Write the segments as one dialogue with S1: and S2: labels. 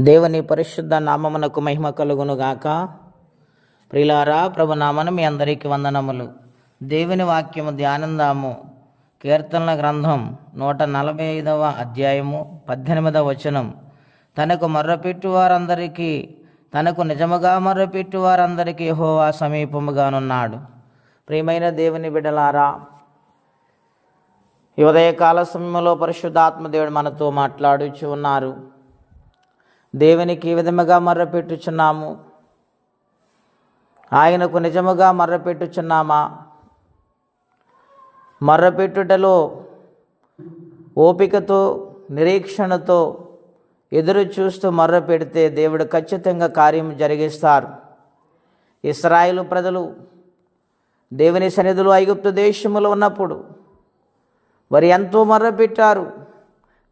S1: దేవుని పరిశుద్ధ నామమునకు మహిమ కలుగును గాక. ప్రియులారా, ప్రభునామను మీ అందరికీ వందనములు. దేవుని వాక్యము ధ్యానందాము. కీర్తనల గ్రంథం 145వ అధ్యాయము 18వ వచనం. తనకు మొర్రపెట్టు వారందరికీ, తనకు నిజముగా మొర్రపెట్టు వారందరికీ యెహోవా సమీపముగానున్నాడు. ప్రియమైన దేవుని బిడ్డలారా, ఈ ఉదయకాల సమయంలో పరిశుద్ధాత్మ దేవుడు మనతో మాట్లాడుచు ఉన్నారు. దేవునికి ఈ విధముగా మొర్రపెట్టుచున్నాము. ఆయనకు నిజముగా మొర్రపెట్టుచున్నామా? మొర్రపెట్టుటలో ఓపికతో, నిరీక్షణతో ఎదురు చూస్తూ మొర్రపెడితే దేవుడు ఖచ్చితంగా కార్యం జరిగిస్తారు. ఇశ్రాయేలు ప్రజలు దేవుని సన్నిధిలో ఐగుప్తు దేశములో ఉన్నప్పుడు వారు ఎంతో మొర్రపెట్టారు,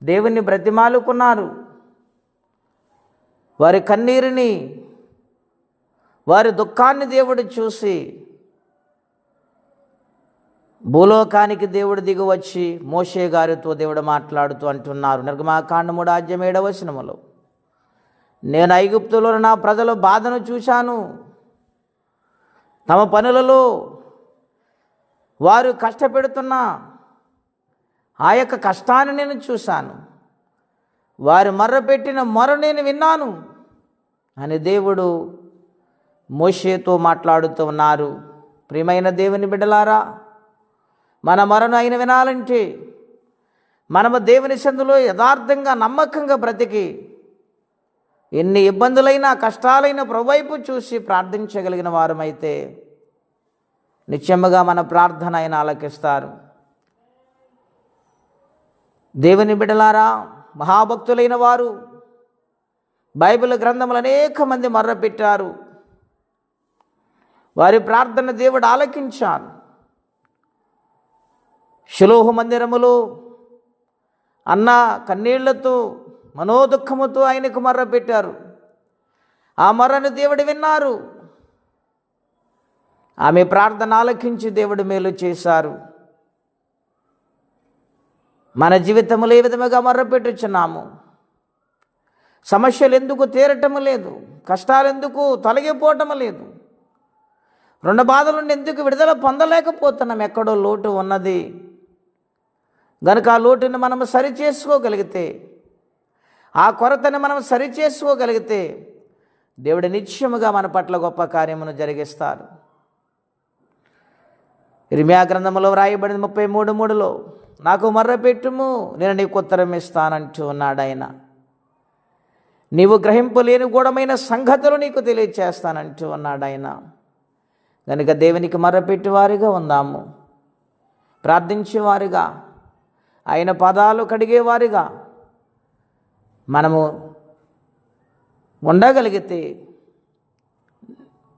S1: దేవుని బ్రతిమాలుకున్నారు. వారి కన్నీరుని, వారి దుఃఖాన్ని దేవుడు చూసి భూలోకానికి దేవుడు దిగివచ్చి మోషే గారితో దేవుడు మాట్లాడుతూ అంటున్నారు. నిర్గమాకాండము 3:7 వచనములో, నేను ఐగుప్తులో నా ప్రజల బాధను చూశాను, తమ పనులలో వారు కష్టపెడుతున్న ఆ యొక్క కష్టాన్ని నేను చూశాను, వారు మొర్రపెట్టిన మొర నేను విన్నాను అని దేవుడు మోషేతో మాట్లాడుతూ ఉన్నారు. ప్రియమైన దేవుని బిడ్డలారా, మన మొరను ఆయన వినాలంటే మనము దేవుని సందులో యథార్థంగా, నమ్మకంగా బ్రతికి ఎన్ని ఇబ్బందులైనా, కష్టాలైన ప్రభువైపు చూసి ప్రార్థించగలిగిన వారమైతే నిత్యముగా మన ప్రార్థన ఆయన ఆలకిస్తారు. దేవుని బిడ్డలారా, మహాభక్తులైన వారు బైబిల్ గ్రంథములు అనేక మంది మొర్రపెట్టారు. వారి ప్రార్థన దేవుడు ఆలకించారు. షిలోహు మందిరములో అన్న కన్నీళ్లతో, మనోదుఖముతో ఆయనకు మొర్రపెట్టారు. ఆ మొర్రను దేవుడు విన్నారు. ఆమె ప్రార్థన ఆలకించి దేవుడు మేలు చేశారు. మన జీవితంలో ఏ విధముగా మొర్రపెట్టుచున్నాము? సమస్యలు ఎందుకు తీరటం లేదు? కష్టాలు ఎందుకు తొలగిపోవటం లేదు? రెండు బాధల నుండి ఎందుకు విడుదల పొందలేకపోతున్నాం? ఎక్కడో లోటు ఉన్నది గనుక ఆ లోటుని మనం సరిచేసుకోగలిగితే, ఆ కొరతని మనం సరిచేసుకోగలిగితే దేవుడు నిత్యముగా మన పట్ల గొప్ప కార్యమును జరిగిస్తారు. ఇర్మియా గ్రంథములో వ్రాయబడింది 33:3లో, నాకు మొర్రపెట్టుము, నేను నీకు ఉత్తరం ఇస్తానంటూ ఉన్నాడు ఆయన. నీవు గ్రహింపలేని గూఢమైన సంగతులు నీకు తెలియచేస్తానంటూ ఉన్నాడు ఆయన. కనుక దేవునికి మొర్రపెట్టేవారిగా ఉందాము, ప్రార్థించేవారిగా, ఆయన పదాలు కడిగేవారిగా మనము ఉండగలిగితే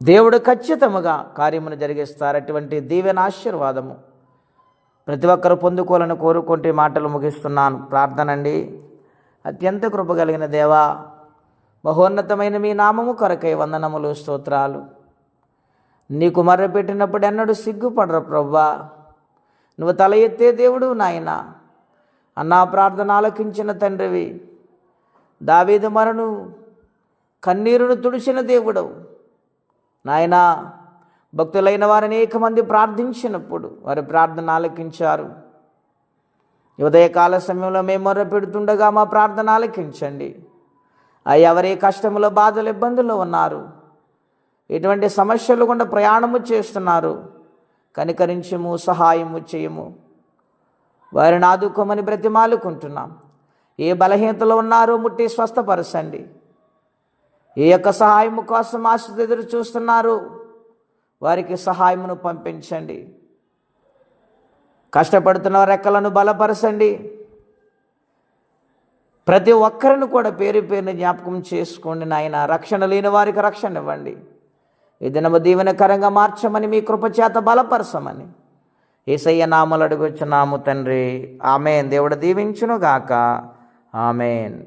S1: దేవుడు ఖచ్చితముగా కార్యమును జరిగిస్తారు. అటువంటి దీవెన ఆశీర్వాదము ప్రతి ఒక్కరు పొందుకోవాలని కోరుకుంటే మాటలు ముగిస్తున్నాను. ప్రార్థన అండి. అత్యంత కృప కలిగిన దేవా, మహోన్నతమైన మీ నామము కొరకై వందనములు, స్తోత్రాలు. నీకు మొర్రపెట్టినప్పుడు ఎన్నడూ సిగ్గుపడరు ప్రభువా. నువ్వు తల ఎత్తే దేవుడు నాయన. అన్నా ప్రార్థన ఆలకించిన తండ్రివి. దావీదు మొరను, కన్నీరును తుడిచిన దేవుడవు నాయన. భక్తులైన వారు అనేక మంది ప్రార్థించినప్పుడు వారి ప్రార్థన ఆలకించారు. ఉదయకాల సమయంలో మేము మొర్రపెడుతుండగా మా ప్రార్థన ఆలకించండి. ఎవరే కష్టములో, బాధలు, ఇబ్బందుల్లో ఉన్నారు, ఎటువంటి సమస్యలు గుండా ప్రయాణము చేస్తున్నారు, కనికరించము, సహాయము చేయము. వారిని ఆదుకోమని బ్రతిమాలుకుంటున్నాం. ఏ బలహీనతలో ఉన్నారో ముట్టి స్వస్థపరచండి. ఏ యొక్క సహాయము కోసం ఆశతో ఎదురు చూస్తున్నారు, వారికి సహాయమును పంపించండి. కష్టపడుతున్న రెక్కలను బలపరచండి. ప్రతి ఒక్కరిని కూడా పేరు పేరుని జ్ఞాపకం చేసుకోండి నాయన. రక్షణ లేని వారికి రక్షణ ఇవ్వండి. ఈ దినము దీవెనకరంగా మార్చమని, మీ కృపచేత బలపరచమని యేసయ్య నామములో అడుగుచున్నాము తండ్రి. ఆమేన్. దేవుడు దీవించును గాక. ఆమేన్.